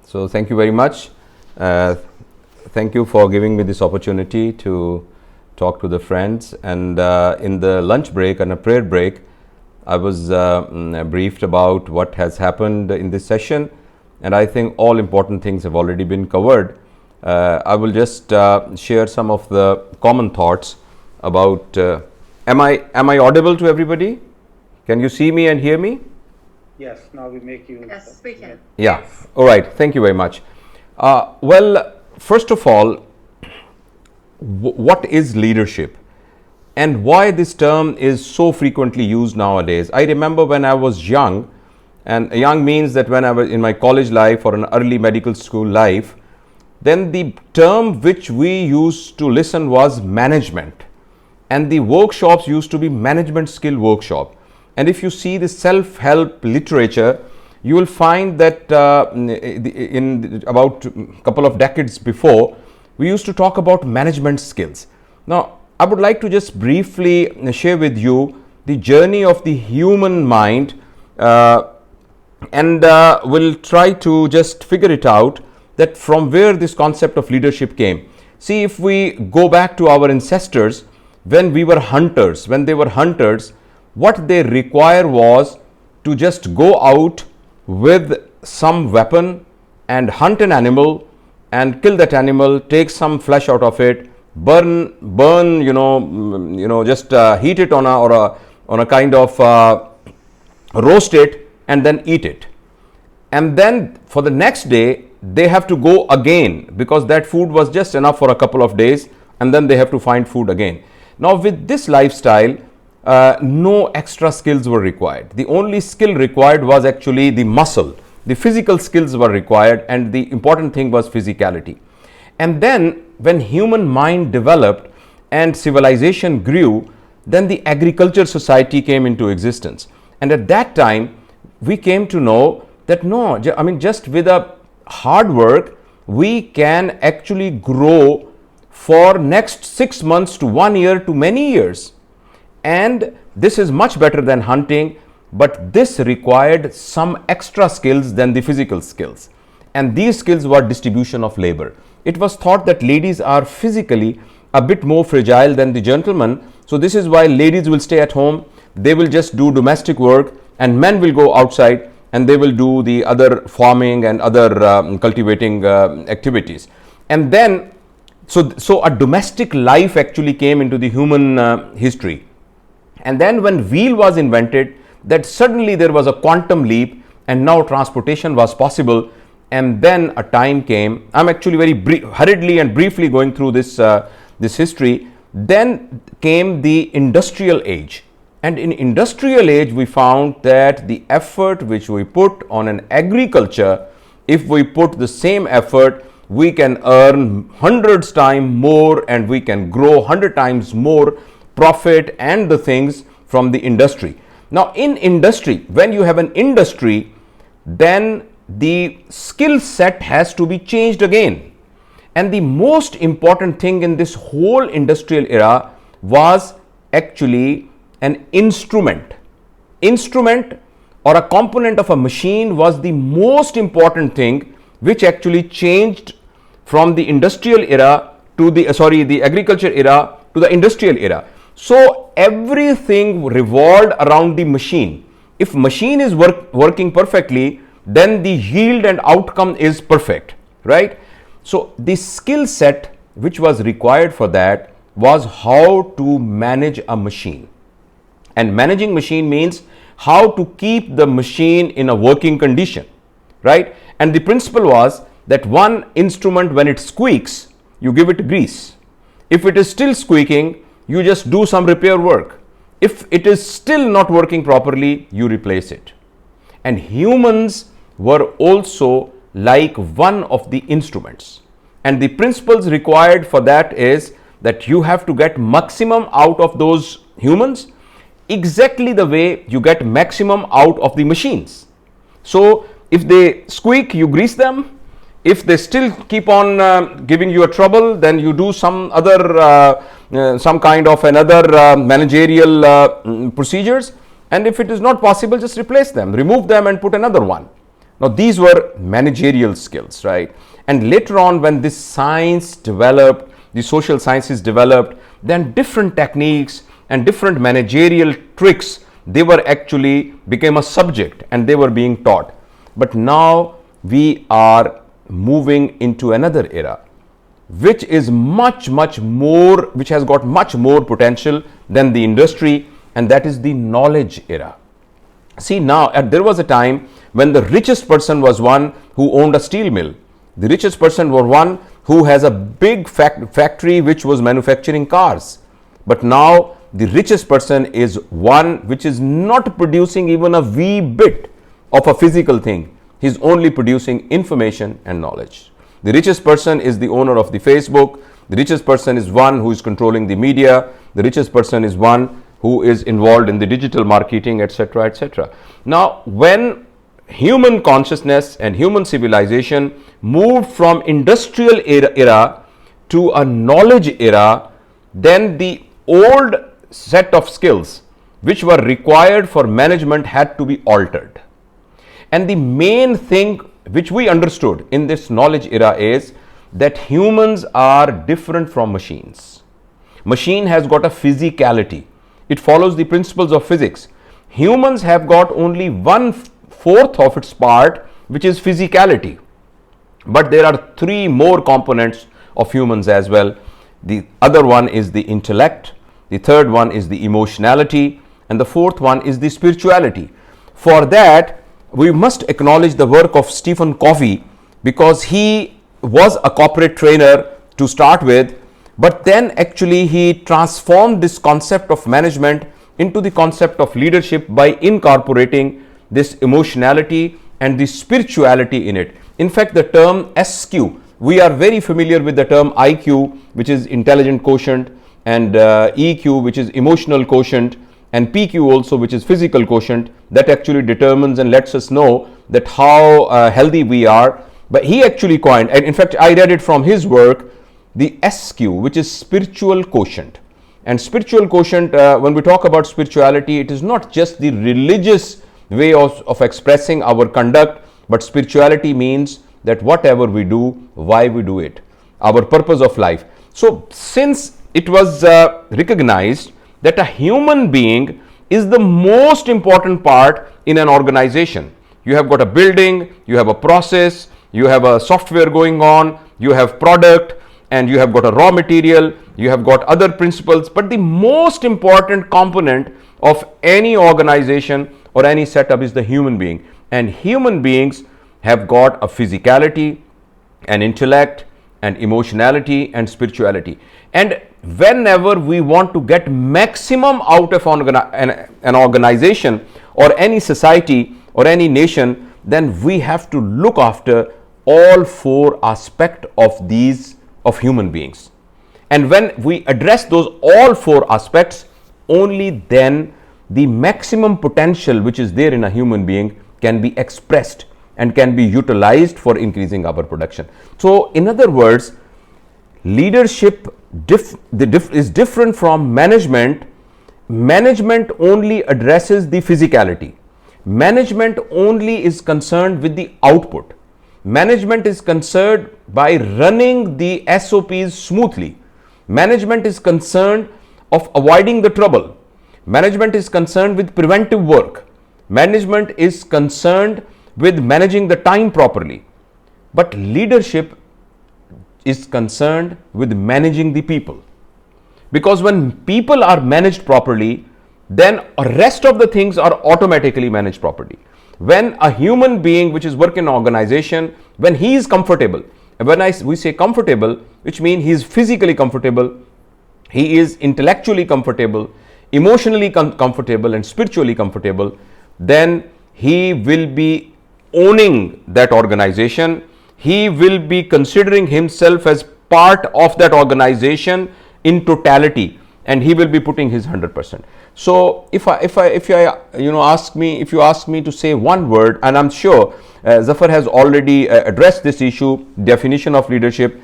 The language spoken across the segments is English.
So thank you very much. Thank you for giving me this opportunity to talk to the friends. And in the lunch break and a prayer break, I was briefed about what has happened in this session, and I think all important things have already been covered. I will just share some of the common thoughts about. Am I audible to everybody? Can you see me and hear me? Yes, now we make you. Yes, we can. Yeah. Yes. All right. Thank you very much. Well, first of all, what is leadership and why this term is so frequently used nowadays? I remember when I was young, and young means that when I was in my college life or an early medical school life, then the term which we used to listen was management, and the workshops used to be management skill workshop. And if you see the self-help literature, you will find that in about a couple of decades before, we used to talk about management skills. Now, I would like to just briefly share with you the journey of the human mind, and we'll try to just figure it out that from where this concept of leadership came. See, if we go back to our ancestors, when we were hunters, when they were hunters, what they require was to just go out with some weapon and hunt an animal and kill that animal, take some flesh out of it, burn, just heat it on a kind of roast it and then eat it. And then for the next day, they have to go again because that food was just enough for a couple of days, and then they have to find food again. Now, with this lifestyle, no extra skills were required. The only skill required was actually the muscle. The physical skills were required, and the important thing was physicality. And then when human mind developed and civilization grew, then the agriculture society came into existence. And at that time, we came to know that just with a hard work, we can actually grow for next 6 months to 1 year to many years. And this is much better than hunting, but this required some extra skills than the physical skills. And these skills were distribution of labor. It was thought that ladies are physically a bit more fragile than the gentlemen. So this is why ladies will stay at home. They will just do domestic work, and men will go outside and they will do the other farming and other cultivating activities. And then, so a domestic life actually came into the human history. And then when wheel was invented, that suddenly there was a quantum leap, and now transportation was possible. And then a time came, I'm actually very hurriedly and briefly going through this history. Then came the industrial age. And in industrial age, we found that the effort which we put on an agriculture, if we put the same effort, we can earn hundreds times more, and we can grow 100 times more profit and the things from the industry. Now, in industry, when you have an industry, then the skill set has to be changed again. And the most important thing in this whole industrial era was actually an instrument. Instrument or a component of a machine was the most important thing which actually changed from the industrial era to the agriculture era to the industrial era. So everything revolved around the machine. If machine is working perfectly, then the yield and outcome is perfect, right? So the skill set which was required for that was how to manage a machine. And managing machine means how to keep the machine in a working condition, right? And the principle was that one instrument, when it squeaks, you give it grease. If it is still squeaking, you just do some repair work. If it is still not working properly, you replace it. And humans were also like one of the instruments. And the principles required for that is that you have to get maximum out of those humans, exactly the way you get maximum out of the machines. So if they squeak, you grease them. If they still keep on giving you a trouble, then you do some other some kind of another managerial procedures. And if it is not possible, just replace them, remove them and put another one. Now these were managerial skills, right? And later on, when this science developed, the social sciences developed, then different techniques and different managerial tricks, they were actually became a subject and they were being taught. But now we are moving into another era, which is much more, which has got much more potential than the industry, and that is the knowledge era. See, now there was a time when the richest person was one who owned a steel mill. The richest person was one who has a big factory which was manufacturing cars. But now the richest person is one which is not producing even a wee bit of a physical thing. He's only producing information and knowledge. The richest person is the owner of the Facebook. The richest person is one who is controlling the media. The richest person is one who is involved in the digital marketing, etc., etc. Now, when human consciousness and human civilization moved from industrial era to a knowledge era, then the old set of skills which were required for management had to be altered. And the main thing which we understood in this knowledge era is that humans are different from machines. Machine has got a physicality. It follows the principles of physics. Humans have got only 1/4 of its part, which is physicality. But there are 3 more components of humans as well. The other one is the intellect, the third one is the emotionality, and the fourth one is the spirituality. For that, we must acknowledge the work of Stephen Covey, because he was a corporate trainer to start with, but then actually he transformed this concept of management into the concept of leadership by incorporating this emotionality and the spirituality in it. In fact, the term SQ, we are very familiar with the term IQ, which is intelligent quotient, and EQ, which is emotional quotient, and PQ also, which is physical quotient, that actually determines and lets us know that how healthy we are. But he actually coined, and in fact I read it from his work, the SQ, which is spiritual quotient. And spiritual quotient, when we talk about spirituality, it is not just the religious way of expressing our conduct, but spirituality means that whatever we do, why we do it, our purpose of life. So since it was recognized that a human being is the most important part in an organization. You have got a building, you have a process, you have a software going on, you have product, and you have got a raw material, you have got other principles, but the most important component of any organization or any setup is the human being. And human beings have got a physicality, an intellect, and emotionality and spirituality. And whenever we want to get maximum out of an organization or any society or any nation, then we have to look after all 4 aspects of these of human beings. And when we address those all 4 aspects, only then the maximum potential which is there in a human being can be expressed and can be utilized for increasing our production. So in other words, leadership is different from management. Management only addresses the physicality. Management only is concerned with the output. Management is concerned by running the SOPs smoothly. Management is concerned of avoiding the trouble. Management is concerned with preventive work. Management is concerned with managing the time properly. But leadership is concerned with managing the people, because when people are managed properly, then rest of the things are automatically managed properly. When a human being which is working in an organization, when he is comfortable, and when we say comfortable, which means he is physically comfortable, he is intellectually comfortable, emotionally comfortable, and spiritually comfortable, then he will be owning that organization. He will be considering himself as part of that organization in totality, and he will be putting his 100%. So if you ask me to say one word, and I'm sure Zafar has already addressed this issue, definition of leadership,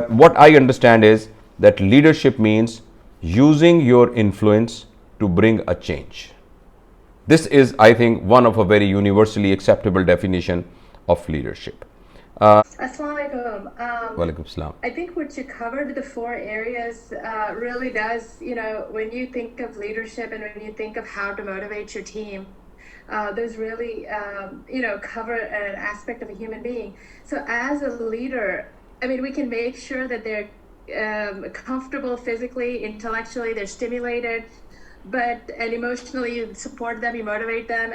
what I understand is that leadership means using your influence to bring a change. This is, I think, one of a very universally acceptable definition of leadership. Assalamu alaikum. Walaikum salam. I think what you covered, the 4 areas, really does, when you think of leadership and when you think of how to motivate your team, those really, cover an aspect of a human being. So as a leader, I mean, we can make sure that they're comfortable physically, intellectually, they're stimulated, and emotionally you support them, you motivate them,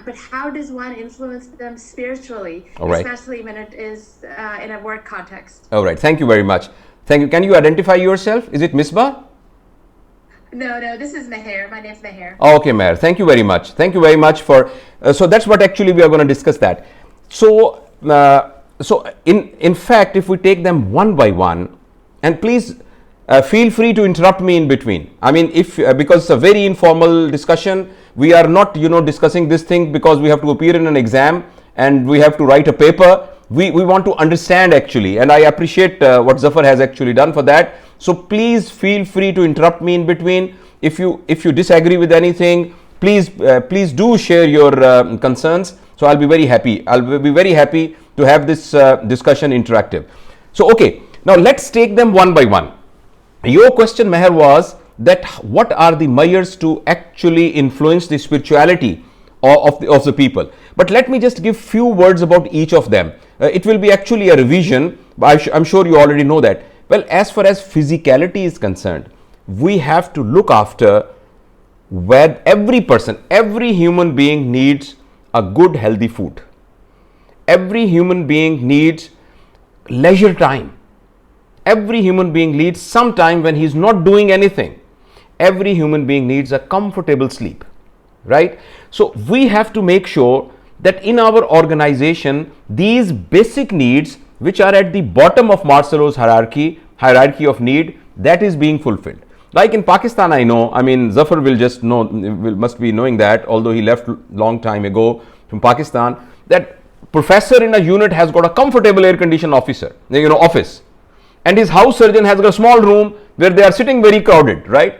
but how does one influence them spiritually, especially when it is in a work context? All right, thank you very much. Thank you. Can you identify yourself? Is it Misbah? No, this is Meher. My name's Meher. Okay, Meher. Thank you very much. Thank you very much for. So that's what actually we are going to discuss that. So, in fact, if we take them one by one, and please feel free to interrupt me in between. I mean, if because it's a very informal discussion, we are not discussing this thing because we have to appear in an exam and we have to write a paper. We want to understand actually, and I appreciate what Zafar has actually done for that. So please feel free to interrupt me in between. If you disagree with anything, please do share your concerns. So I'll be very happy. I'll be very happy to have this discussion interactive. So okay, now let's take them one by one. Your question, Meher, was that what are the measures to actually influence the spirituality of the people. But let me just give few words about each of them. It will be actually a revision, but I'm sure you already know that. Well, as far as physicality is concerned, we have to look after where every human being needs a good healthy food. Every human being needs leisure time. Every human being needs some time when he's not doing anything. Every human being needs a comfortable sleep, right? So we have to make sure that in our organization, these basic needs, which are at the bottom of Maslow's hierarchy of need, that is being fulfilled. Like in Pakistan, I mean, Zafar must be knowing that, although he left long time ago from Pakistan, that professor in a unit has got a comfortable air-conditioned office. And his house surgeon has got a small room where they are sitting very crowded, right?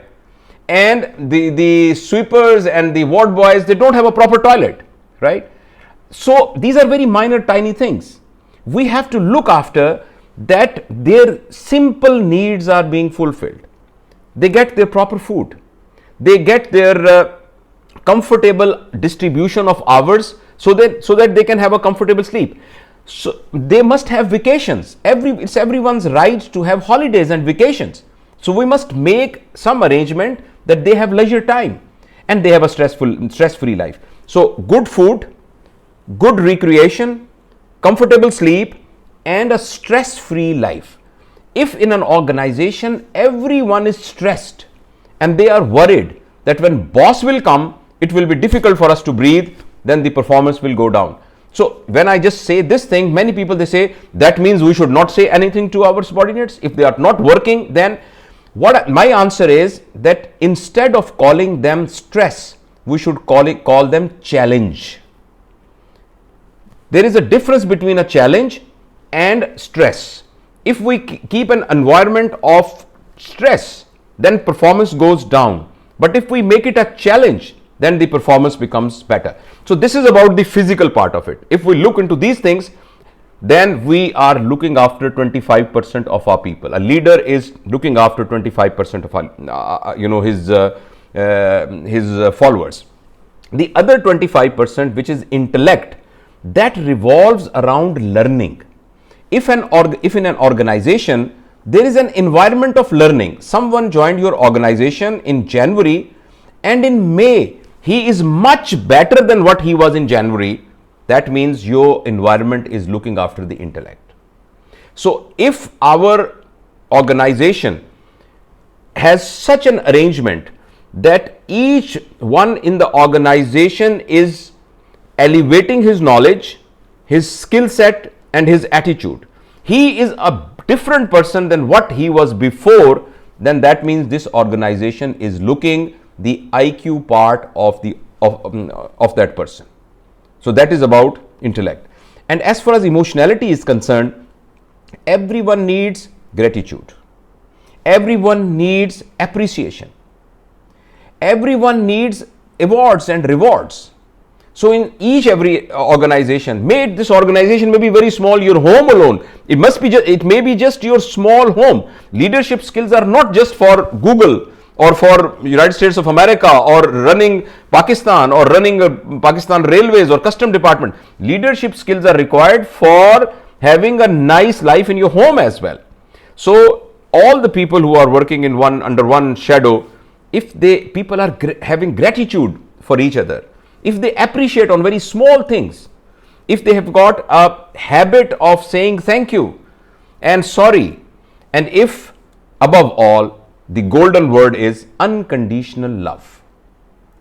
And the sweepers and the ward boys, they don't have a proper toilet, right? So these are very minor, tiny things. We have to look after that their simple needs are being fulfilled. They get their proper food. They get their comfortable distribution of hours so that they can have a comfortable sleep. So they must have vacations. It's everyone's right to have holidays and vacations. So we must make some arrangement that they have leisure time and they have a stress-free life. So good food, good recreation, comfortable sleep, and a stress-free life. If in an organization everyone is stressed and they are worried that when boss will come, it will be difficult for us to breathe, then the performance will go down. So when I just say this thing, many people they say that means we should not say anything to our subordinates. If they are not working, then what my answer is that instead of calling them stress, we should call them challenge. There is a difference between a challenge and stress. If we keep an environment of stress, then performance goes down. But if we make it a challenge, then the performance becomes better. So this is about the physical part of it. If we look into these things, then we are looking after 25% of our people. A leader is looking after 25% of his followers. The other 25%, which is intellect, that revolves around learning. If in an organization there is an environment of learning, someone joined your organization in January and in May he is much better than what he was in January, that means your environment is looking after the intellect. So if our organization has such an arrangement that each one in the organization is elevating his knowledge, his skill set and his attitude, he is a different person than what he was before, then that means this organization is looking the IQ part of that person. So that is about intellect. And as far as emotionality is concerned, everyone needs gratitude. Everyone needs appreciation. Everyone needs awards and rewards. So in every organization, this organization may be very small, your home alone, it may be just your small home. Leadership skills are not just for Google or for United States of America or running Pakistan or running Pakistan Railways or Custom Department. Leadership skills are required for having a nice life in your home as well. So all the people who are working in under one shadow, if people are having gratitude for each other, if they appreciate on very small things, if they have got a habit of saying thank you and sorry, and if above all the golden word is unconditional love.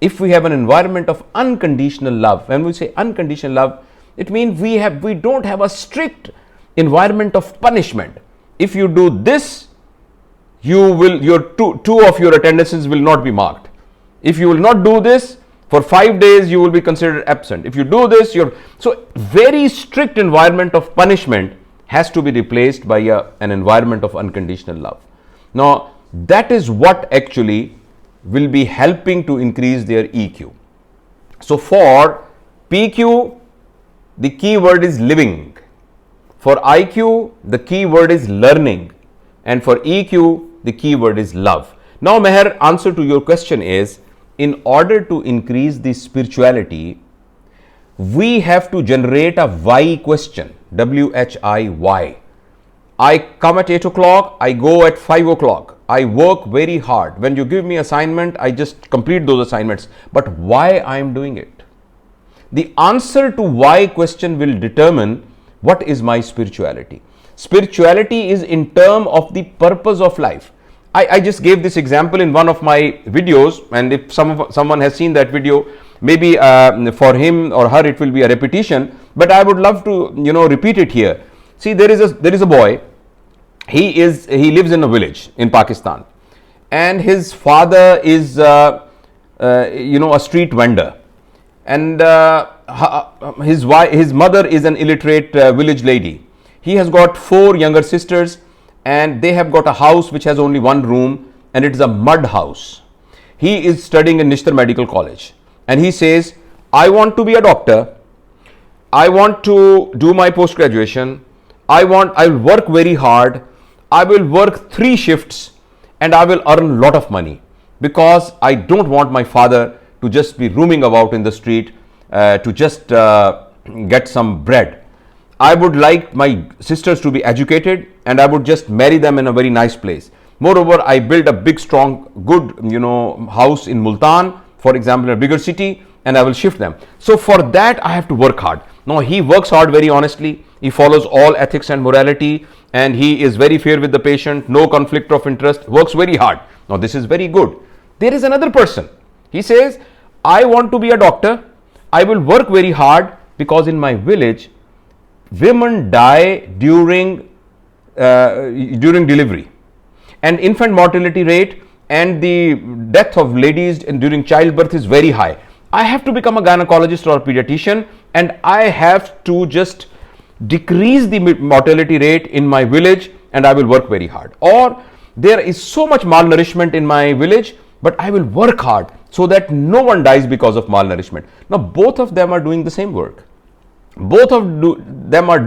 If we have an environment of unconditional love, when we say unconditional love, it means we don't have a strict environment of punishment. If you do this, two of your attendances will not be marked. If you will not do this, for 5 days you will be considered absent. If you do this, so very strict environment of punishment has to be replaced by an environment of unconditional love. Now that is what actually will be helping to increase their EQ. So for PQ, the key word is living. For IQ, the key word is learning. And for EQ, the key word is love. Now Meher, answer to your question is, in order to increase the spirituality, we have to generate a why question, WHI. I come at 8 o'clock, I go at 5 o'clock. I work very hard. When you give me assignment, I just complete those assignments. But why I am doing it? The answer to why question will determine what is my spirituality. Spirituality is in terms of the purpose of life. I just gave this example in one of my videos, and if someone has seen that video, maybe for him or her it will be a repetition, but I would love to repeat it here. See, there is a boy. He lives in a village in Pakistan, and his father is a street vendor, and his mother is an illiterate village lady. He has got 4 younger sisters, and they have got a house which has only 1 room, and it is a mud house. He is studying in Nishtar Medical College, and he says, I want to be a doctor, I want to do my post graduation, I will work very hard, I will work 3 shifts, and I will earn a lot of money, because I don't want my father to just be roaming about in the street to just get some bread. I would like my sisters to be educated, and I would just marry them in a very nice place. Moreover, I build a big, strong, good, house in Multan, for example, in a bigger city, and I will shift them. So for that, I have to work hard. Now, he works hard very honestly. He follows all ethics and morality, and he is very fair with the patient, no conflict of interest, works very hard. Now, this is very good. There is another person. He says, I want to be a doctor. I will work very hard, because in my village, women die during delivery, and infant mortality rate and the death of ladies during childbirth is very high. I have to become a gynecologist or a pediatrician, and I have to just decrease the mortality rate in my village, and I will work very hard. Or there is so much malnourishment in my village, but I will work hard so that no one dies because of malnourishment. Now both of them are doing the same work. Both of them are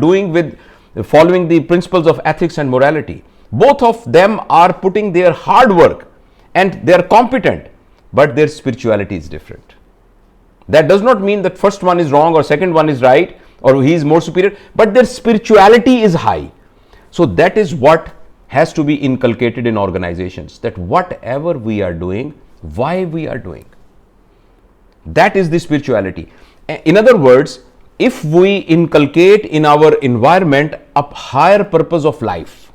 following the principles of ethics and morality. Both of them are putting their hard work, and they are competent, but their spirituality is different. That does not mean that first one is wrong or second one is right or he is more superior, but their spirituality is high. So that is what has to be inculcated in organizations, that whatever we are doing, why we are doing. That is the spirituality. In other words, if we inculcate in our environment a higher purpose of life,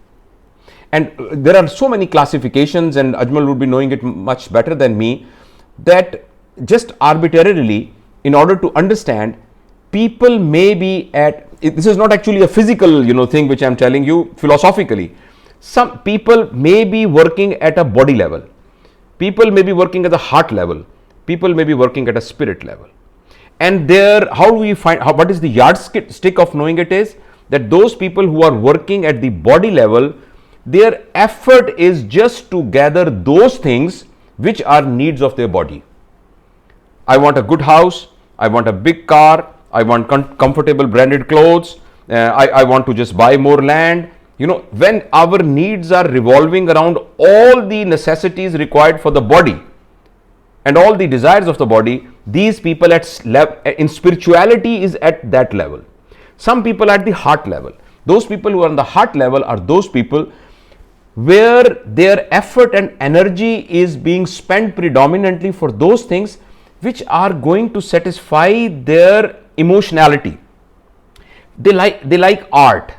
and there are so many classifications, and Ajmal would be knowing it much better than me, that just arbitrarily, in order to understand, people may be this is not actually a physical thing which I am telling you philosophically. Some people may be working at a body level, people may be working at the heart level, people may be working at a spirit level. And how do we find, what is the yardstick of knowing it is that those people who are working at the body level, their effort is just to gather those things which are needs of their body. I want a good house, I want a big car, I want comfortable branded clothes, I want to just buy more land. When our needs are revolving around all the necessities required for the body and all the desires of the body, these people in spirituality is at that level. Some people at the heart level. Those people who are on the heart level are those people where their effort and energy is being spent predominantly for those things which are going to satisfy their emotionality. They like art,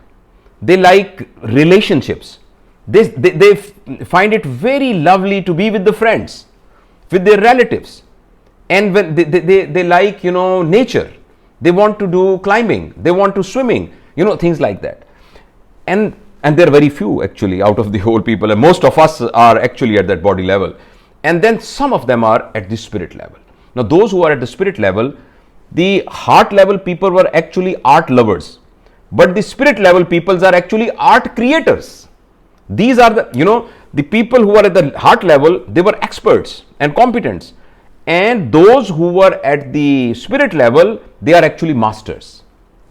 they like relationships, they find it very lovely to be with the friends, with their relatives, and when they like nature, they want to do climbing, they want to swimming, things like that. And there are very few actually out of the whole people, and most of us are actually at that body level, and then some of them are at the spirit level. Now those who are at the spirit level, the heart level people were actually art lovers, but the spirit level peoples are actually art creators. These are the people who are at the heart level, they were experts and competents, and those who were at the spirit level, they are actually masters.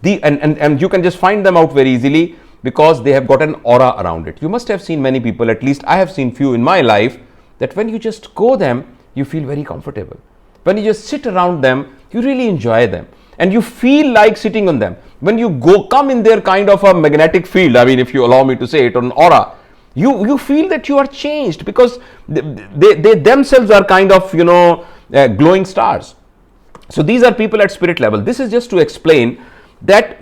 And you can just find them out very easily because they have got an aura around it. You must have seen many people, at least I have seen few in my life, that when you just go them, you feel very comfortable. When you just sit around them, you really enjoy them and you feel like sitting on them. When you come in their kind of a magnetic field, I mean, if you allow me to say it, on aura, you feel that you are changed because they themselves are kind of glowing stars. So these are people at spirit level. This is just to explain that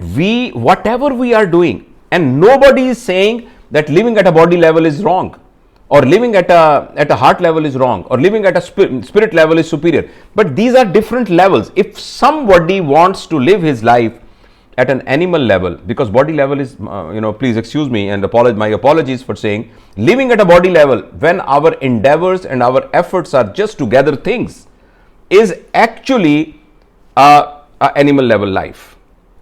whatever we are doing, and nobody is saying that living at a body level is wrong, or living at a heart level is wrong, or living at a spirit level is superior, but these are different levels. If somebody wants to live his life at an animal level, because body level is please excuse me and my apologies for saying, living at a body level when our endeavors and our efforts are just to gather things, is actually a animal level life.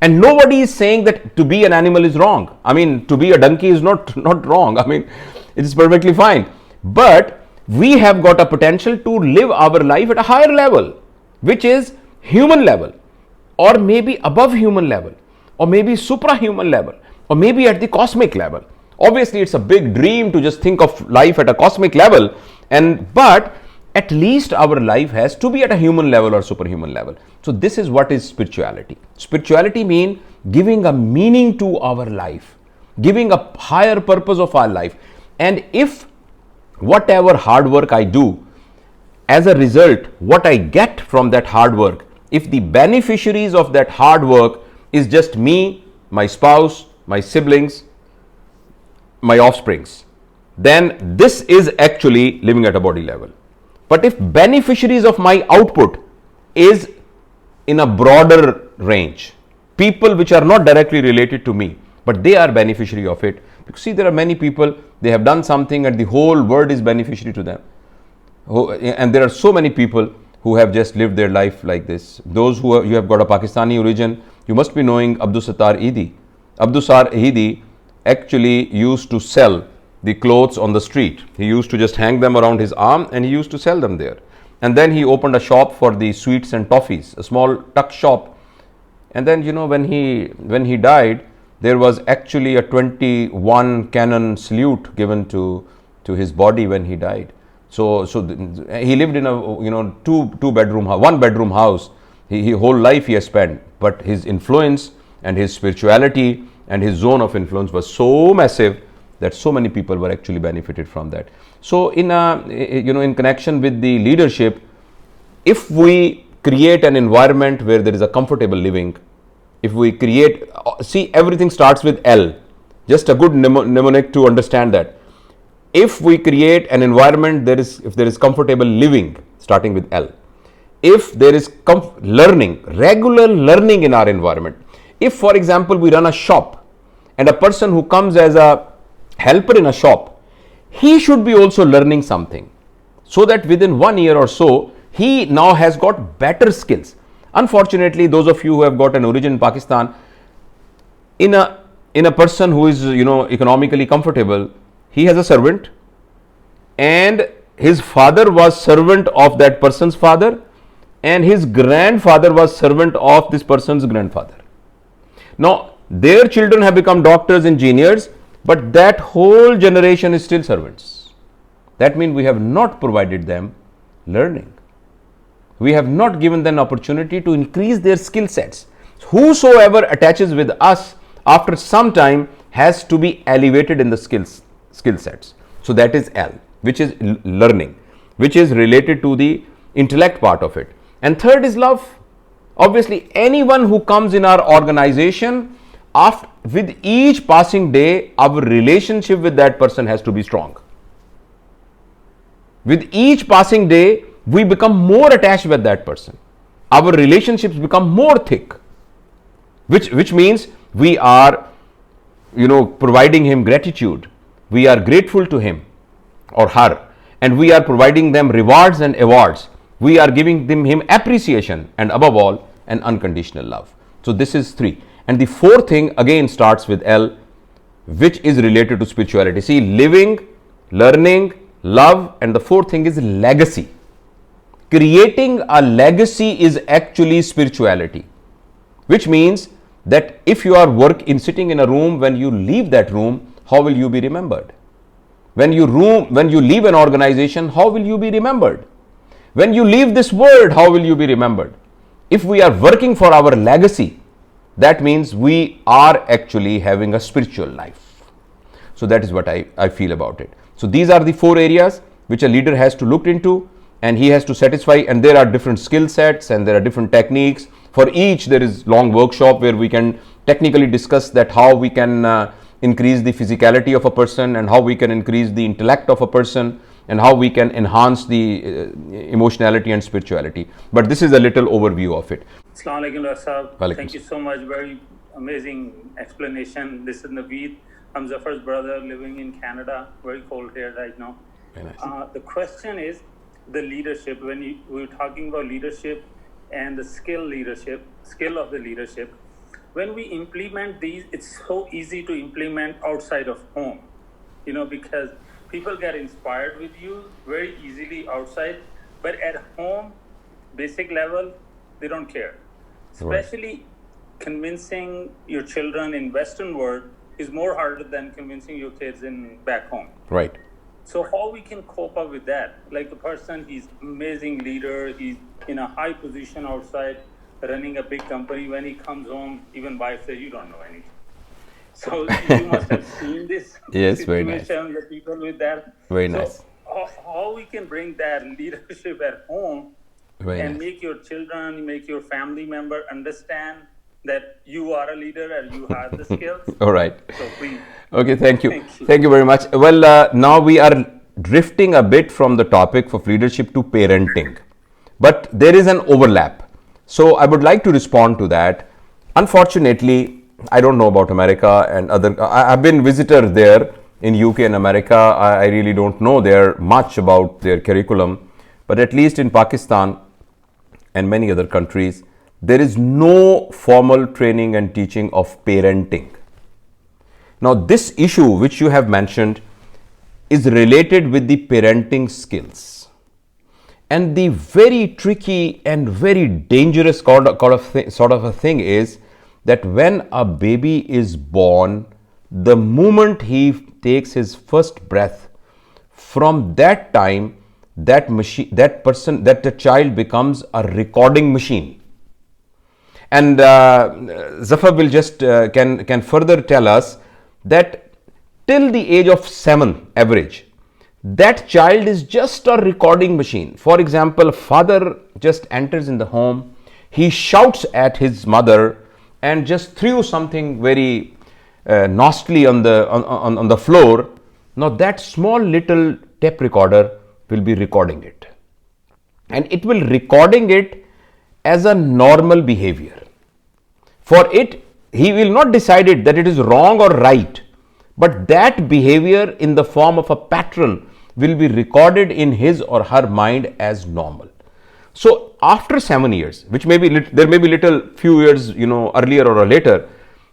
And nobody is saying that to be an animal is wrong. I mean, to be a donkey is not wrong. I mean, it is perfectly fine. But we have got a potential to live our life at a higher level, which is human level, or maybe above human level, or maybe suprahuman level, or maybe at the cosmic level. Obviously, it's a big dream to just think of life at a cosmic level, but at least our life has to be at a human level or superhuman level. So this is what is spirituality. Spirituality means giving a meaning to our life, giving a higher purpose of our life. And if whatever hard work I do, as a result, what I get from that hard work, if the beneficiaries of that hard work is just me, my spouse, my siblings, my offsprings, then this is actually living at a body level. But if beneficiaries of my output is in a broader range, people which are not directly related to me, but they are beneficiary of it. Because see, there are many people, they have done something and the whole world is beneficiary to them. And there are so many people who have just lived their life like this. Those you have got a Pakistani origin, you must be knowing Abdul Sattar Eidi. Abdul Sattar Eidi actually used to sell the clothes on the street. He used to just hang them around his arm and he used to sell them there. And then he opened a shop for the sweets and toffees, a small tuck shop. And then when he died, there was actually a 21 cannon salute given to his body when he died. So he lived in a one bedroom house. He whole life he has spent, but his influence and his spirituality and his zone of influence was so massive that so many people were actually benefited from that. So in connection with the leadership, if we create an environment where there is a comfortable living, if we create, see, everything starts with L, just a good mnemonic to understand that. If we create an environment, if there is comfortable living, starting with L, if there is regular learning in our environment, if for example we run a shop and a person who comes as a helper in a shop, he should be also learning something, so that within 1 year or so he now has got better skills. Unfortunately, those of you who have got an origin in Pakistan, in a person who is economically comfortable, he has a servant and his father was servant of that person's father, and his grandfather was servant of this person's grandfather. Now, their children have become doctors, engineers, but that whole generation is still servants. That means we have not provided them learning. We have not given them opportunity to increase their skill sets. Whosoever attaches with us after some time has to be elevated in the skill sets. So that is L, which is learning, which is related to the intellect part of it. And third is love. Obviously, anyone who comes in our organization, with each passing day, our relationship with that person has to be strong. With each passing day, we become more attached with that person. Our relationships become more thick, which means we are, providing him gratitude. We are grateful to him or her, and we are providing them rewards and awards. We are giving him appreciation, and above all, an unconditional love. So this is 3. And the 4th thing again starts with L, which is related to spirituality. See, living, learning, love, and the 4th thing is legacy. Creating a legacy is actually spirituality, which means that if you are sitting in a room, when you leave that room, how will you be remembered? When you leave an organization, how will you be remembered? When you leave this world, how will you be remembered? If we are working for our legacy, that means we are actually having a spiritual life. So that is what I feel about it. So these are the 4 areas which a leader has to look into, and he has to satisfy, and there are different skill sets and there are different techniques. For each, there is long workshop where we can technically discuss that how we can increase the physicality of a person, and how we can increase the intellect of a person, and how we can enhance the emotionality and spirituality. But this is a little overview of it. Assalamu alaikum, Dr. Saab. Walaikum Thank you so much. Very amazing explanation. This is Naveed. I'm Zafar's brother living in Canada. Very cold here right now. Very nice. The question is the leadership. When we're talking about leadership and the skill of the leadership, when we implement these, it's so easy to implement outside of home, because people get inspired with you very easily outside, but at home, basic level, they don't care. Especially convincing your children in Western world is more harder than convincing your kids in back home. Right. So how we can cope up with that? Like a person, he's amazing leader, he's in a high position outside, running a big company. When he comes home, even wife says, you don't know anything. So you must have seen this Yes, very nice. The people with that. Very so nice. How we can bring that leadership at home Very and nice. make your children, make your family member understand that you are a leader and you have the skills. All right. So please. Okay, thank you. Thank you. Thank you very much. Well, now we are drifting a bit from the topic of leadership to parenting, but there is an overlap. So I would like to respond to that. Unfortunately, I don't know about America and other. I've been visitor there in UK and America. I really don't know there much about their curriculum, but at least in Pakistan and many other countries, there is no formal training and teaching of parenting. Now, this issue which you have mentioned is related with the parenting skills. And the very tricky and very dangerous sort of a thing is that when a baby is born, the moment he takes his first breath, from that time, the child becomes a recording machine. And Zafar will just can further tell us that till the age of 7 average, that child is just a recording machine. For example, father just enters in the home, he shouts at his mother and just threw something very nastily on the floor. Now that small little tape recorder will be recording it, and it will recording it as a normal behavior. For it, he will not decide it that it is wrong or right, but that behavior in the form of a pattern will be recorded in his or her mind as normal. So after 7 years, which may be there may be little few years earlier or later,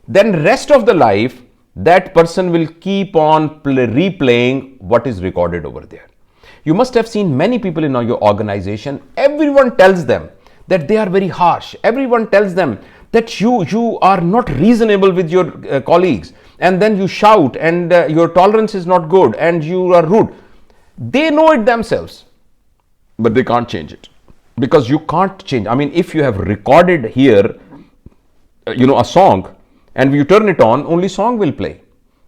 then rest of the life that person will keep on replaying what is recorded over there. You must have seen many people in your organization. Everyone tells them that they are very harsh. Everyone tells them that you are not reasonable with your colleagues, and then you shout, and your tolerance is not good, and you are rude. They know it themselves, but they can't change it, because you can't change. I mean, if you have recorded here, a song, and you turn it on, only song will play.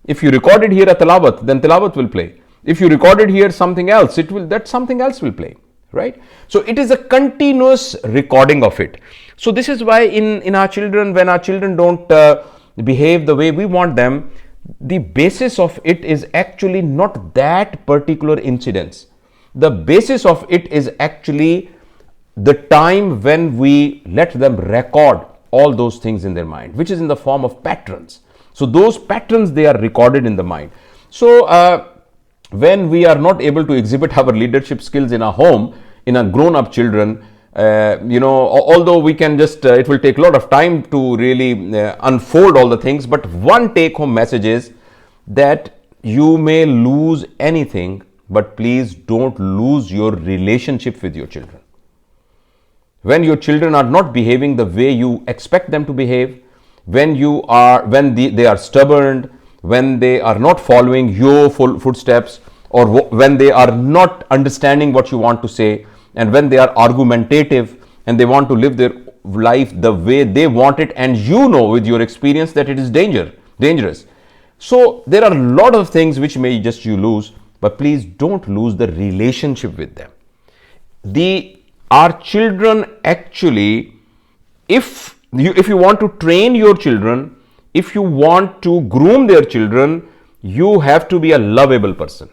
If you recorded here a tilawat, then tilawat will play. If you recorded here something else, that something else will play, right? So it is a continuous recording of it. So this is why in our children, when our children don't behave the way we want them, the basis of it is actually not that particular incidents. The basis of it is actually the time when we let them record all those things in their mind, which is in the form of patterns. So those patterns, they are recorded in the mind. So when we are not able to exhibit our leadership skills in our home, in our grown-up children, although we can just, it will take a lot of time to really unfold all the things, but one take-home message is that you may lose anything, but please don't lose your relationship with your children. When your children are not behaving the way you expect them to behave, when they are stubborn, when they are not following your footsteps, or when they are not understanding what you want to say, and when they are argumentative and they want to live their life the way they want it, and with your experience that it is dangerous. So there are a lot of things which may just you lose, but please don't lose the relationship with them. Our children actually, if you want to train your children, if you want to groom their children, you have to be a lovable person.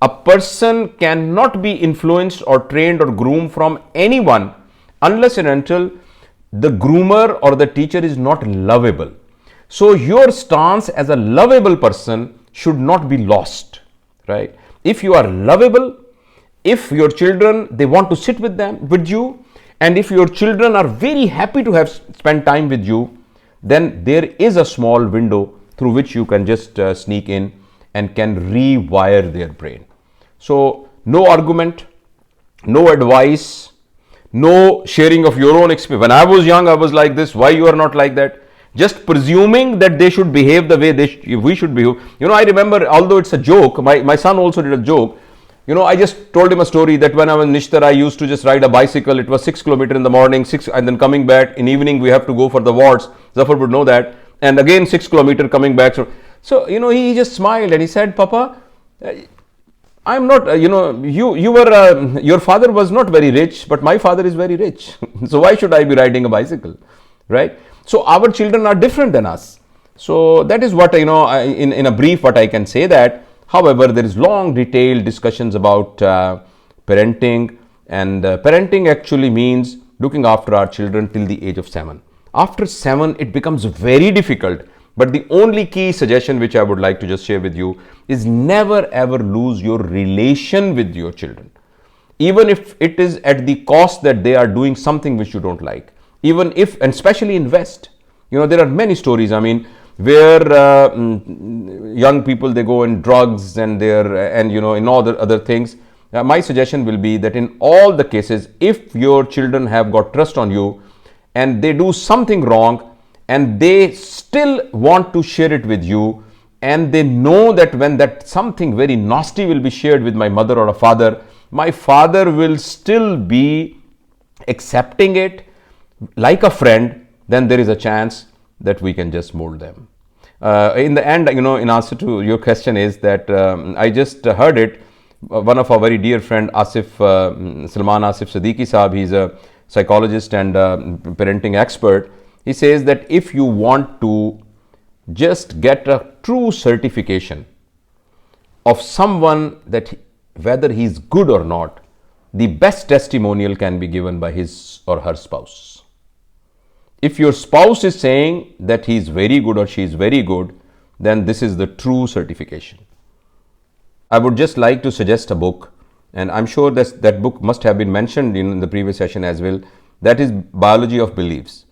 A person cannot be influenced or trained or groomed from anyone unless and until the groomer or the teacher is not lovable. So your stance as a lovable person should not be lost, right? If you are lovable, if your children, they want to sit with you, and if your children are very happy to have spent time with you, then there is a small window through which you can just sneak in and can rewire their brain. So no argument, no advice, no sharing of your own experience. When I was young, I was like this. Why you are not like that? Just presuming that they should behave the way we should behave. I remember, although it's a joke, my son also did a joke. I just told him a story that when I was in Nishtar, I used to just ride a bicycle. It was 6 kilometers in the morning, and then coming back in evening, we have to go for the wards. Zafar would know that. And again, 6 kilometers coming back. So he just smiled and he said, Papa, I'm not, your father was not very rich, but my father is very rich. So why should I be riding a bicycle, right? So our children are different than us. So that is what, in a brief, what I can say that. However, there is long detailed discussions about parenting, and parenting actually means looking after our children till the age of 7. After 7, it becomes very difficult. But the only key suggestion which I would like to just share with you is never ever lose your relation with your children. Even if it is at the cost that they are doing something which you don't like. Even if, and especially in West, there are many stories, where young people, they go in drugs and in all the other things. My suggestion will be that in all the cases, if your children have got trust on you and they do something wrong and they still want to share it with you, and they know that when that something very nasty will be shared with my mother or a father, my father will still be accepting it like a friend, then there is a chance that we can just mold them. In the end, in answer to your question is that I just heard it. One of our very dear friend, Salman Asif Siddiqui Saab, he's a psychologist and parenting expert. He says that if you want to just get a true certification of someone, that whether he's good or not, the best testimonial can be given by his or her spouse. If your spouse is saying that he is very good or she is very good, then this is the true certification. I would just like to suggest a book, and I'm sure that book must have been mentioned in the previous session as well. That is Biology of Beliefs.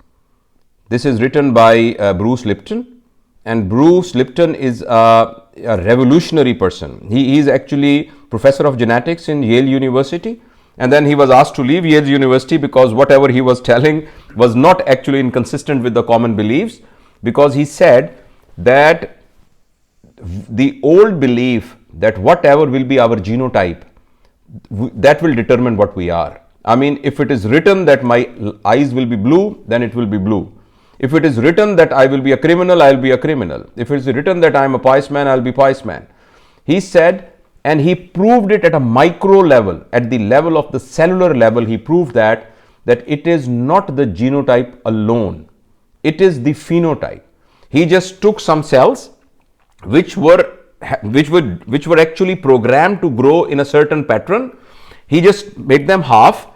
This is written by Bruce Lipton, and Bruce Lipton is a revolutionary person. He is actually professor of genetics in Yale University, and then he was asked to leave Yale University because whatever he was telling was not actually inconsistent with the common beliefs, because he said that the old belief that whatever will be our genotype, that will determine what we are. I mean, if it is written that my eyes will be blue, then it will be blue. If it is written that I will be a criminal, I will be a criminal. If it is written that I am a pious man, I will be pious man. He said, and he proved it at a micro level, at the level of the cellular level, he proved that it is not the genotype alone, it is the phenotype. He just took some cells which were actually programmed to grow in a certain pattern. He just made them half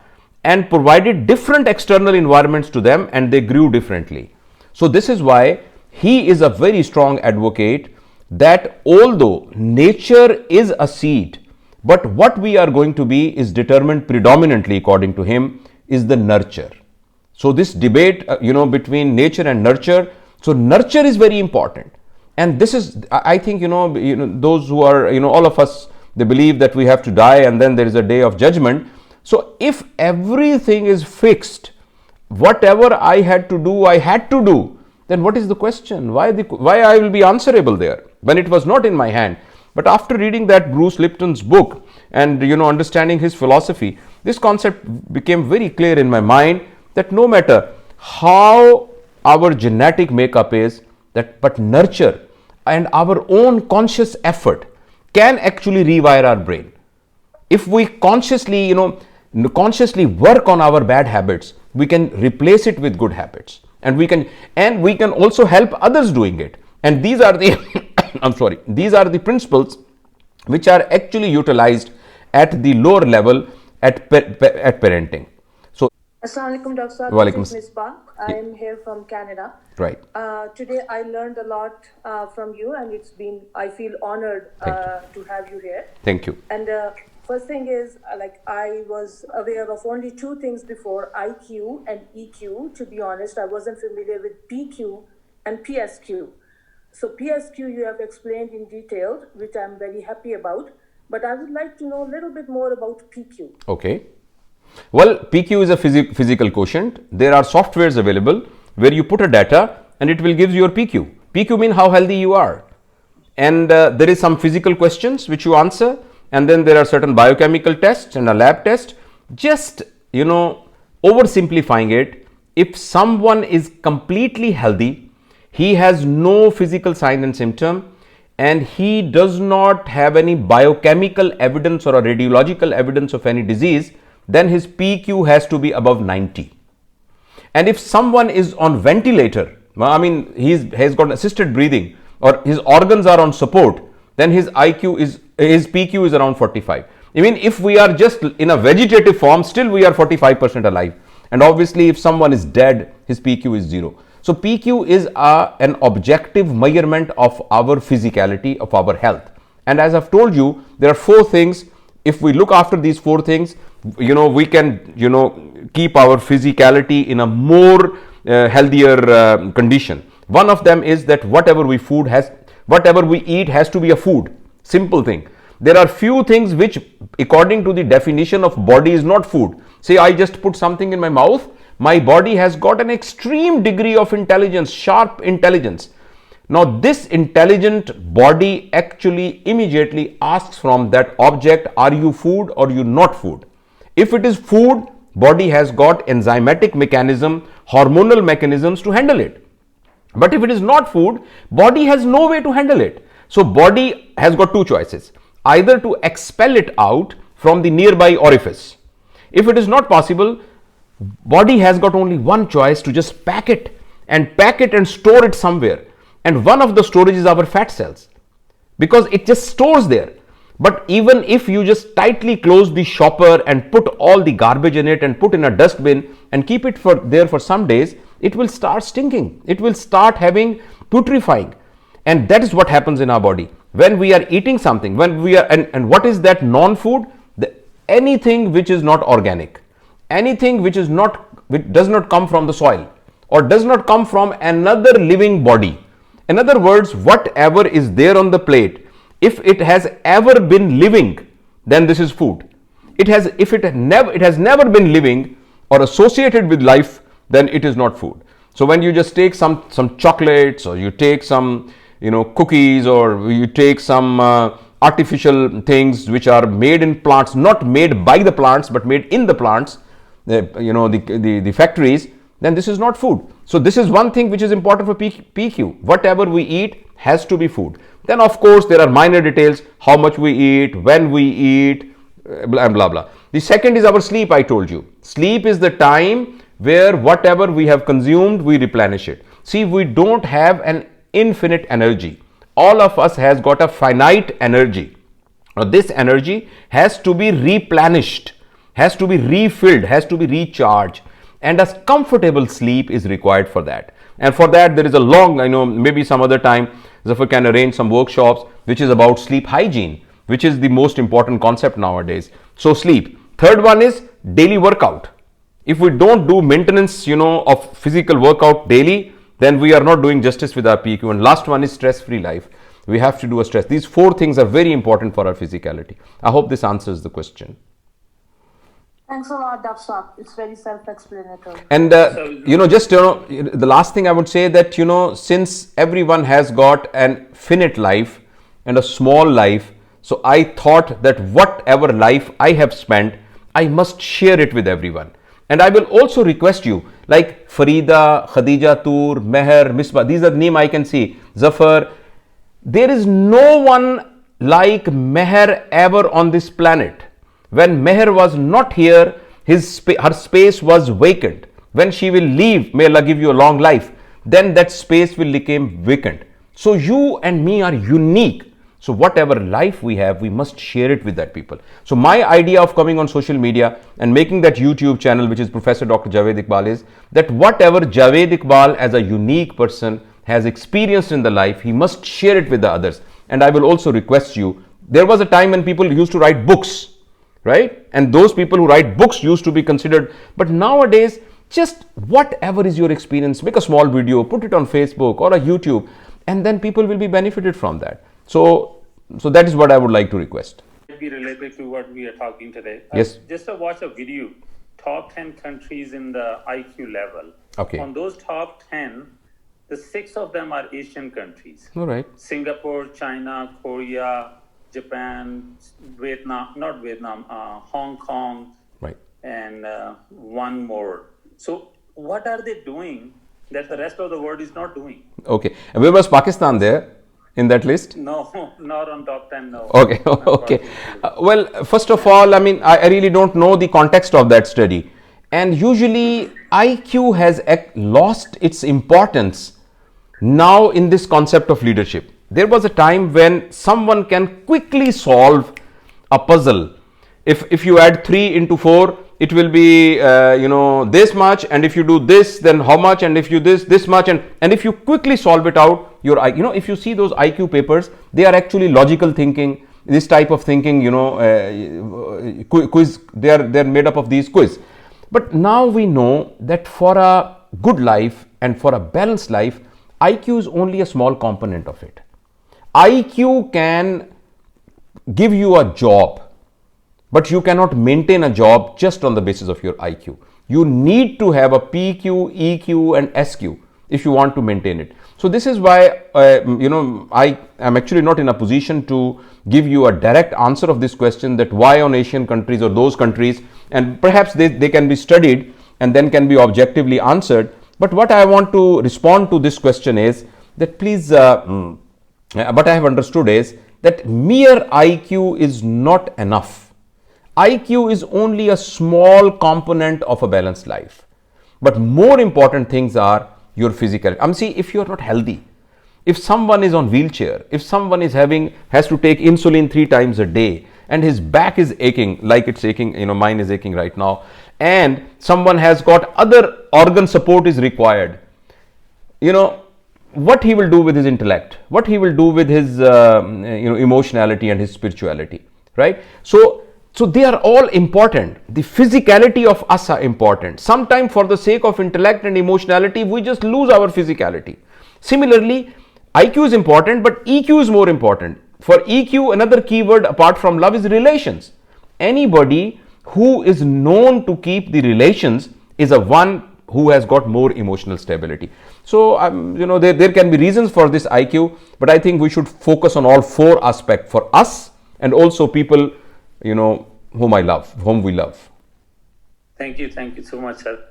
and provided different external environments to them, and they grew differently. So this is why he is a very strong advocate that although nature is a seed, but what we are going to be is determined predominantly, according to him, is the nurture. So this debate between nature and nurture, so nurture is very important. And this is, I think, those who are, all of us, they believe that we have to die and then there is a day of judgment. So if everything is fixed, whatever I had to do, then what is the question? Why I will be answerable there when it was not in my hand? But after reading that Bruce Lipton's book and understanding his philosophy, this concept became very clear in my mind, that no matter how our genetic makeup is, but nurture and our own conscious effort can actually rewire our brain. If we consciously work on our bad habits, we can replace it with good habits, and we can also help others doing it. And these are the these are the principles which are actually utilized at the lower level at parenting. So Assalamualaikum Dr. Saab, Walaikum this is Ms. Pak. I am here from Canada. Right. Today I learned a lot from you, and I feel honored to have you here. Thank you. And first thing is, I was aware of only two things before, IQ and EQ. To be honest, I wasn't familiar with PQ and PSQ. So PSQ you have explained in detail, which I'm very happy about. But I would like to know a little bit more about PQ. Okay. Well, PQ is a physical quotient. There are softwares available where you put a data and it will give you your PQ. PQ means how healthy you are. And there is some physical questions which you answer, and then there are certain biochemical tests and a lab test. Just, oversimplifying it, if someone is completely healthy, he has no physical sign and symptom, and he does not have any biochemical evidence or a radiological evidence of any disease, then his PQ has to be above 90. And if someone is on ventilator, he has got assisted breathing, or his organs are on support, then his PQ is around 45. Even if we are just in a vegetative form, still we are 45% alive. And obviously if someone is dead, his PQ is 0. So PQ is an objective measurement of our physicality, of our health. And as I've told you, there are 4 things. If we look after these 4 things, we can keep our physicality in a more healthier condition. One of them is that whatever we eat has to be a food. Simple thing. There are few things which, according to the definition of body, is not food. Say I just put something in my mouth, my body has got an extreme degree of intelligence, sharp intelligence. Now this intelligent body actually immediately asks from that object, are you food or you not food? If it is food, body has got enzymatic mechanism, hormonal mechanisms to handle it. But if it is not food, body has no way to handle it. So body has got 2 choices, either to expel it out from the nearby orifice. If it is not possible, body has got only one choice, to just pack it and store it somewhere. And one of the storage is our fat cells, because it just stores there. But even if you just tightly close the shopper and put all the garbage in it and put in a dustbin and keep it there for some days, it will start stinking. It will start having putrefying. And that is what happens in our body. When we are eating something, and what is that non-food? Anything which is not organic, anything which does not come from the soil or does not come from another living body. In other words, whatever is there on the plate, if it has ever been living, then this is food. It has, if it has never been living or associated with life, then it is not food. So when you just take some chocolates, or you take some, you know, cookies, or you take some artificial things which are made in plants, not made by the plants but made in the plants, the factories, then this is not food. So this is one thing which is important for PQ. Whatever we eat has to be food. Then of course there are minor details, how much we eat, when we eat, blah blah blah. The second is our sleep. I told you, sleep is the time where whatever we have consumed, we replenish it. See, we don't have an infinite energy. All of us has got a finite energy. Now this energy has to be replenished, has to be refilled, has to be recharged, and a comfortable sleep is required for that. And for that there is a long, maybe some other time Zafar can arrange some workshops which is about sleep hygiene, which is the most important concept nowadays. So sleep. Third one is daily workout. If we don't do maintenance, of physical workout daily, then we are not doing justice with our PQ. And last one is stress-free life. We have to do a stress. These four things are very important for our physicality. I hope this answers the question. Thanks a lot, Dr. It's very self-explanatory. And the last thing I would say that, since everyone has got an finite life and a small life, so I thought that whatever life I have spent, I must share it with everyone. And I will also request you, like Farida, Khadija Tur, Meher, Misbah, these are the names I can see, Zafar. There is no one like Meher ever on this planet. When Meher was not here, her space was vacant. When she will leave, may Allah give you a long life, then that space will become vacant. So you and me are unique. So whatever life we have, we must share it with that people. So my idea of coming on social media and making that YouTube channel, which is Professor Dr. Javed Iqbal, is that whatever Javed Iqbal as a unique person has experienced in the life, he must share it with the others. And I will also request you, there was a time when people used to write books, right? And those people who write books used to be considered, but nowadays, just whatever is your experience, make a small video, put it on Facebook or a YouTube, and then people will be benefited from that. So that is what I would like to request. Be related to what we are talking today. Yes. Just to watch a video, top 10 countries in the IQ level. Okay. On those top 10, the 6 of them are Asian countries. All right. Singapore, China, Korea, Japan, Hong Kong, right, and one more. So what are they doing that the rest of the world is not doing? Okay. And where was Pakistan there in that list? No, not on top 10, no. Okay, okay. Well, first of all, I really don't know the context of that study. And usually IQ has lost its importance now in this concept of leadership. There was a time when someone can quickly solve a puzzle. If you add 3 into 4, it will be this much, and if you do this, then how much, and if you this much, and if you quickly solve it out, if you see those IQ papers, they are actually logical thinking, this type of thinking, quiz, they're made up of these quiz. But now we know that for a good life and for a balanced life, IQ is only a small component of it. IQ can give you a job, but you cannot maintain a job just on the basis of your IQ. You need to have a PQ, EQ and SQ if you want to maintain it. So this is why, I am actually not in a position to give you a direct answer of this question, that why on Asian countries or those countries, and perhaps they can be studied and then can be objectively answered. But what I want to respond to this question is that please, what I have understood is that mere IQ is not enough. IQ is only a small component of a balanced life. But more important things are your physical. See, if you are not healthy, if someone is on wheelchair, if someone has to take insulin 3 times a day, and his back is aching, like it's aching, mine is aching right now, and someone has got other organ support is required, what he will do with his intellect, what he will do with his emotionality and his spirituality, right? So they are all important. The physicality of us are important. Sometimes for the sake of intellect and emotionality, we just lose our physicality. Similarly, IQ is important, but EQ is more important. For EQ, another keyword apart from love is relations. Anybody who is known to keep the relations is a one who has got more emotional stability. So there can be reasons for this IQ, but I think we should focus on all four aspects for us and also people whom we love. Thank you so much, sir.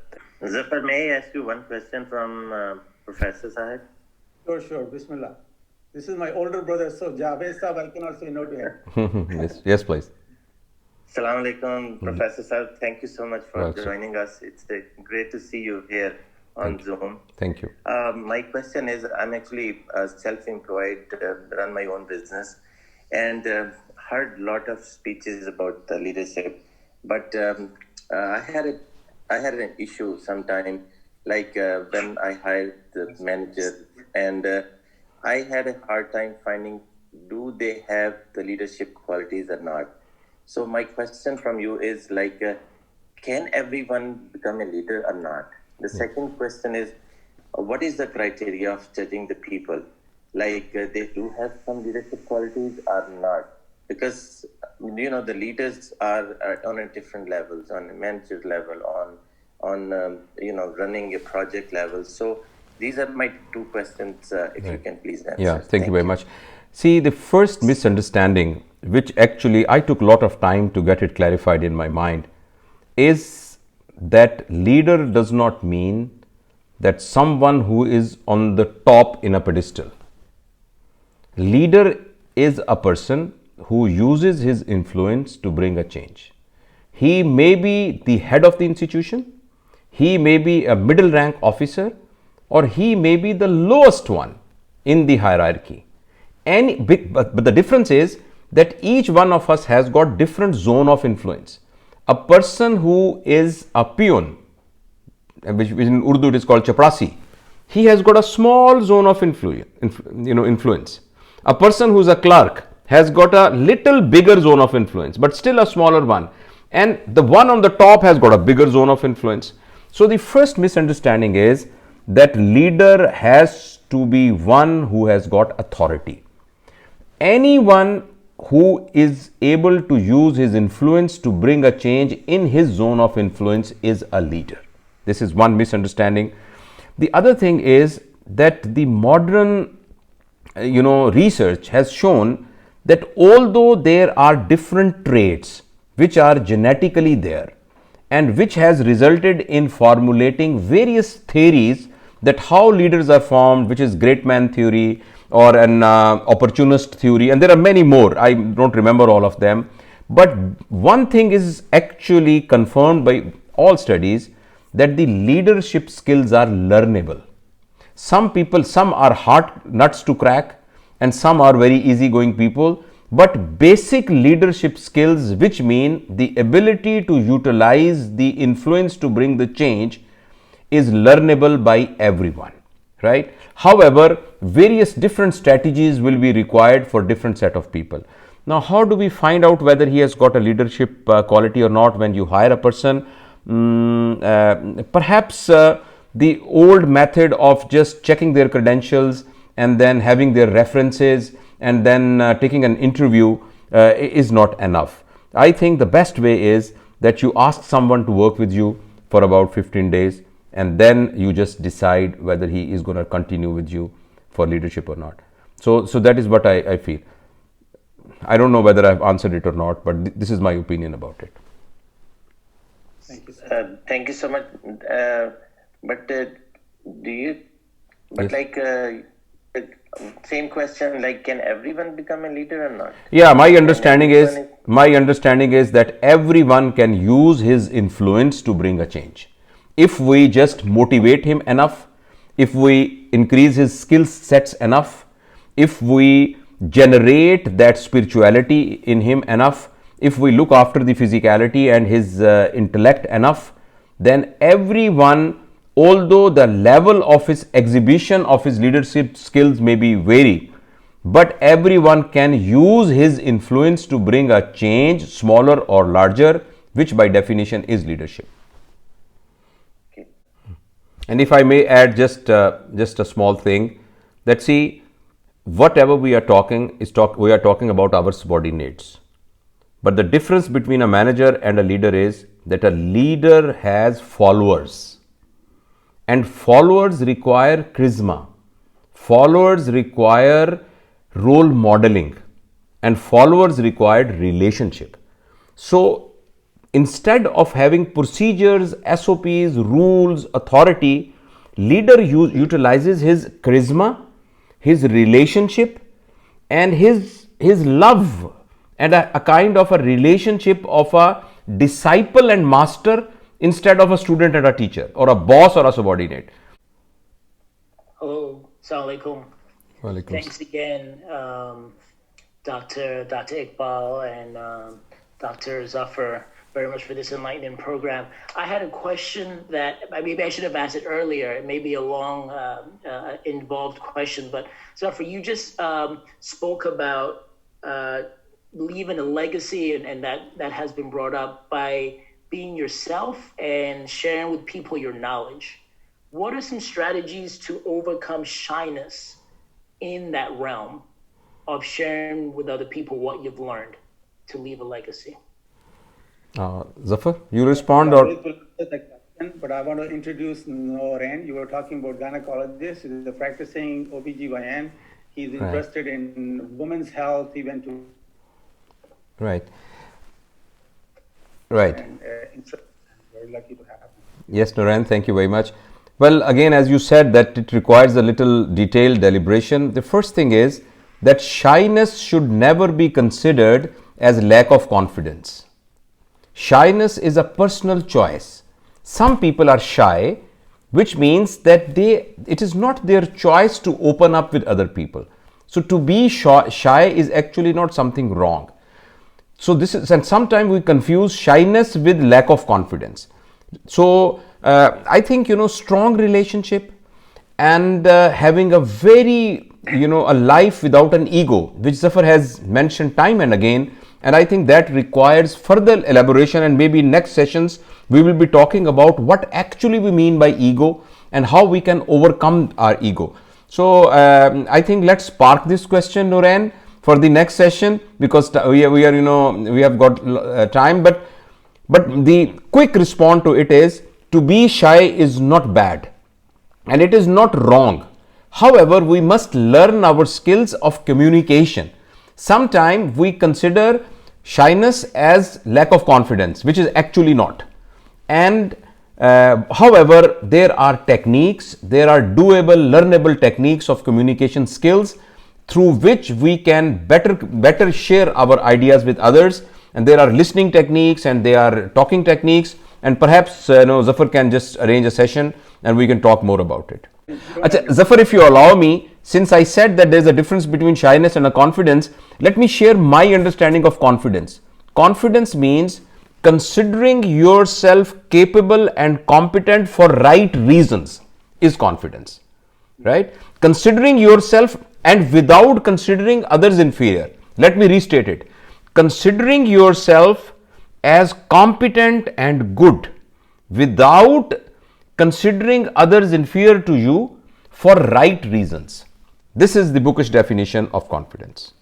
Zafar, may I ask you one question from Professor Sahib? Sure. Bismillah. This is my older brother, so Javed Sahib, I cannot say no to him. Yes, please. Assalamu alaikum, Professor Sahib. Thank you so much for joining us. It's great to see you here on Zoom. Thank you. My question is, I'm actually self-employed, run my own business, and heard a lot of speeches about the leadership. But I had an issue sometime, like when I hired the manager, and I had a hard time finding, do they have the leadership qualities or not? So my question from you is like, can everyone become a leader or not? The second question is, what is the criteria of judging the people? Like they do have some leadership qualities or not? Because, the leaders are on a different levels, on a manager level, on running a project level. So these are my two questions, if you can please answer. Yeah, thank you very much. See, the first misunderstanding, which actually I took a lot of time to get it clarified in my mind, is that leader does not mean that someone who is on the top in a pedestal. Leader is a person who uses his influence to bring a change. He may be the head of the institution, he may be a middle rank officer, or he may be the lowest one in the hierarchy. But the difference is that each one of us has got different zone of influence. A person who is a peon, which in Urdu it is called chaprasi, he has got a small zone of influence. A person who is a clerk has got a little bigger zone of influence, but still a smaller one. And the one on the top has got a bigger zone of influence. So the first misunderstanding is that leader has to be one who has got authority. Anyone who is able to use his influence to bring a change in his zone of influence is a leader. This is one misunderstanding. The other thing is that the modern research has shown that although there are different traits which are genetically there and which has resulted in formulating various theories that how leaders are formed, which is great man theory or an opportunist theory, and there are many more, I don't remember all of them, but one thing is actually confirmed by all studies, that the leadership skills are learnable. Some are hard nuts to crack and some are very easygoing people, but basic leadership skills, which mean the ability to utilize the influence to bring the change, is learnable by everyone, right? However, various different strategies will be required for different set of people. Now, how do we find out whether he has got a leadership quality or not when you hire a person? Perhaps the old method of just checking their credentials and then having their references and then taking an interview is not enough. I think the best way is that you ask someone to work with you for about 15 days and then you just decide whether he is going to continue with you for leadership or not. So that is what I feel. I don't know whether I have answered it or not, but this is my opinion about it. Thank you, thank you so much. Same question, like, can everyone become a leader or not? Yeah, my understanding is that everyone can use his influence to bring a change. If we just motivate him enough, if we increase his skill sets enough, if we generate that spirituality in him enough, if we look after the physicality and his intellect enough, then everyone, although the level of his exhibition of his leadership skills may be vary, but everyone can use his influence to bring a change, smaller or larger, which by definition is leadership. Okay. And if I may add just a small thing, that see, whatever we are talking we are talking about our subordinates. But the difference between a manager and a leader is that a leader has followers, and followers require charisma, followers require role modeling, and followers require relationship. So instead of having procedures, SOPs, rules, authority, leader utilizes his charisma, his relationship, and his love, and a kind of a relationship of a disciple and master instead of a student and a teacher, or a boss or a subordinate. Hello, Assalamu alaikum. Walaikum. Thanks again, Dr. Iqbal and Dr. Zafar, very much for this enlightening program. I had a question that maybe I should have asked it earlier. It may be a long, involved question, but Zafar, you just spoke about leaving a legacy, and that has been brought up by being yourself and sharing with people your knowledge. What are some strategies to overcome shyness in that realm of sharing with other people what you've learned to leave a legacy? Zafar, you respond or? But I want to introduce Noren. You were talking about gynecologist. He's a practicing OBGYN. He's interested in women's health. He went to Right. and very lucky to have him. Yes, Noran, thank you very much. Well, again, as you said, that it requires a little detailed deliberation. The first thing is that shyness should never be considered as lack of confidence. Shyness is a personal choice. Some people are shy, which means that it is not their choice to open up with other people. So to be shy is actually not something wrong. So this is, and sometimes we confuse shyness with lack of confidence. So I think, strong relationship and having a very, a life without an ego, which Zafar has mentioned time and again, and I think that requires further elaboration, and maybe in next sessions we will be talking about what actually we mean by ego and how we can overcome our ego. So I think let's park this question, Noran, for the next session, because we have got time, but the quick response to it is, to be shy is not bad and it is not wrong. However, we must learn our skills of communication. Sometimes we consider shyness as lack of confidence, which is actually not. And however, there are techniques, there are doable, learnable techniques of communication skills through which we can better share our ideas with others. And there are listening techniques and there are talking techniques, and perhaps Zafar can just arrange a session and we can talk more about it. Zafar, if you allow me, since I said that there is a difference between shyness and a confidence, let me share my understanding of confidence. Confidence means considering yourself capable and competent for right reasons is confidence, right? Considering yourself and without considering others inferior. Let me restate it. Considering yourself as competent and good without considering others inferior to you for right reasons. This is the bookish definition of confidence.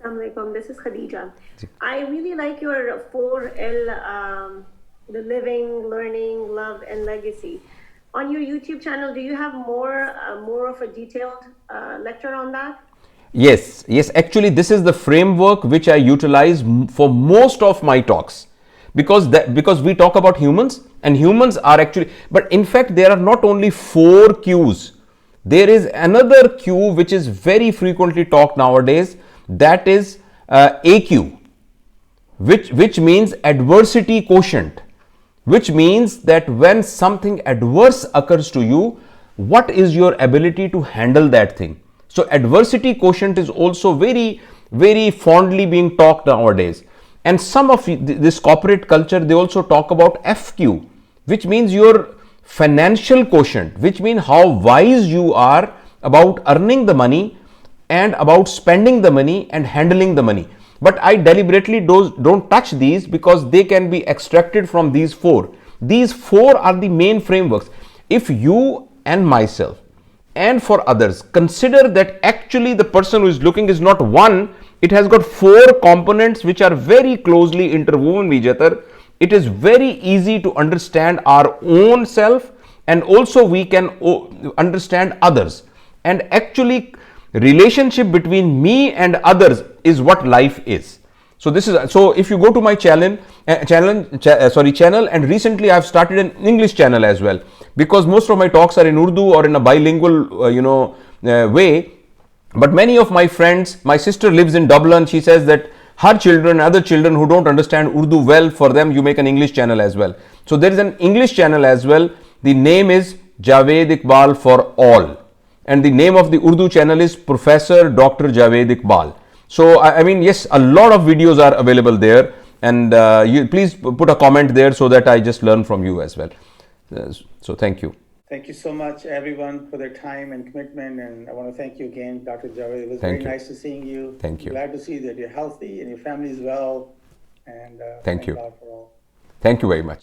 Assalamu alaikum. This is Khadija. I really like your 4L, the living, learning, love, and legacy. On your YouTube channel, do you have more of a detailed lecture on that? Yes. Actually, this is the framework which I utilize for most of my talks, because we talk about humans, and humans are actually, but in fact there are not only 4 Qs. There is another Q which is very frequently talked nowadays, that is AQ, which means adversity quotient, which means that when something adverse occurs to you, what is your ability to handle that thing? So adversity quotient is also very, very fondly being talked nowadays. And some of this corporate culture, they also talk about FQ, which means your financial quotient, which means how wise you are about earning the money and about spending the money and handling the money. But I deliberately don't touch these because they can be extracted from these 4. These 4 are the main frameworks. If you and myself and for others consider that actually the person who is looking is not 1 It has got 4 components which are very closely interwoven with each other. It is very easy to understand our own self, and also we can understand others. And actually, relationship between me and others is what life is. So this is, so if you go to my channel, and recently I've started an English channel as well, because most of my talks are in Urdu or in a bilingual way. But many of my friends, my sister lives in Dublin, she says that her children, other children who don't understand Urdu well, for them you make an English channel as well. So there is an English channel as well. The name is Javed Iqbal for all, and the name of the Urdu channel is Professor Dr Javed Iqbal. So I mean, yes, a lot of videos are available there, and you please put a comment there so that I just learn from you as well. So thank you. Thank you so much, everyone, for their time and commitment. And I want to thank you again, Dr. Javed. It was very nice to seeing you. Thank you. Glad to see that you're healthy and your family is well. And thank you. God for all. Thank you very much.